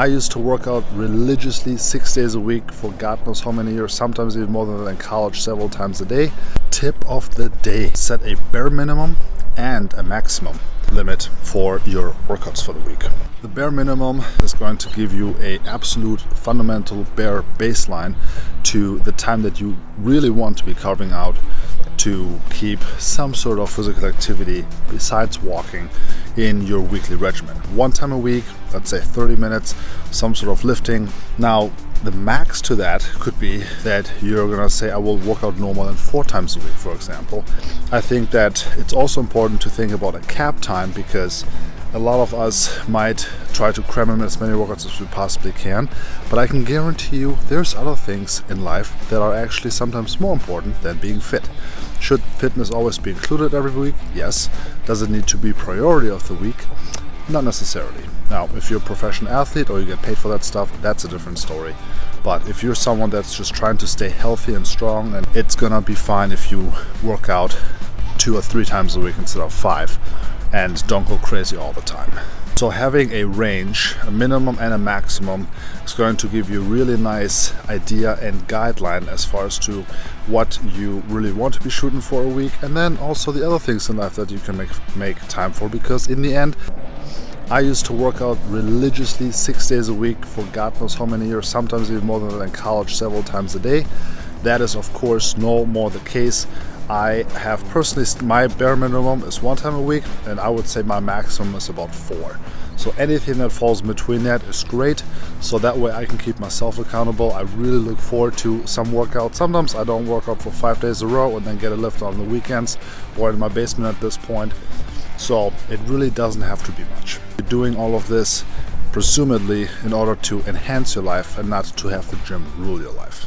I used to work out religiously 6 days a week for God knows how many years, sometimes even more than that in college, several times a day. Tip of the day: set a bare minimum and a maximum limit for your workouts for the week. The bare minimum is going to give you a absolute fundamental bare baseline to the time that you really want to be carving out to keep some sort of physical activity besides walking in your weekly regimen. One time a week, let's say 30 minutes, some sort of lifting. Now, the max to that could be that you're gonna say, I will work out no more than 4 times a week, for example. I think that it's also important to think about a cap time, because a lot of us might try to cram in as many workouts as we possibly can, but I can guarantee you there's other things in life that are actually sometimes more important than being fit. Should fitness always be included every week? Yes. Does it need to be priority of the week? Not necessarily. Now, if you're a professional athlete or you get paid for that stuff, that's a different story. But if you're someone that's just trying to stay healthy and strong, and it's gonna be fine if you work out 2 or 3 times a week instead of 5, and don't go crazy all the time. So having a range, a minimum and a maximum, is going to give you a really nice idea and guideline as far as to what you really want to be shooting for a week, and then also the other things in life that you can make time for, because in the end, I used to work out religiously 6 days a week for God knows how many years, sometimes even more than that in college, several times a day. That is of course no more the case. I have personally, my bare minimum is 1 time a week, and I would say my maximum is about 4. So anything that falls in between that is great, so that way I can keep myself accountable. I really look forward to some workouts. Sometimes I don't work out for 5 days in a row and then get a lift on the weekends or in my basement at this point. So it really doesn't have to be much. You're doing all of this presumably in order to enhance your life and not to have the gym rule your life.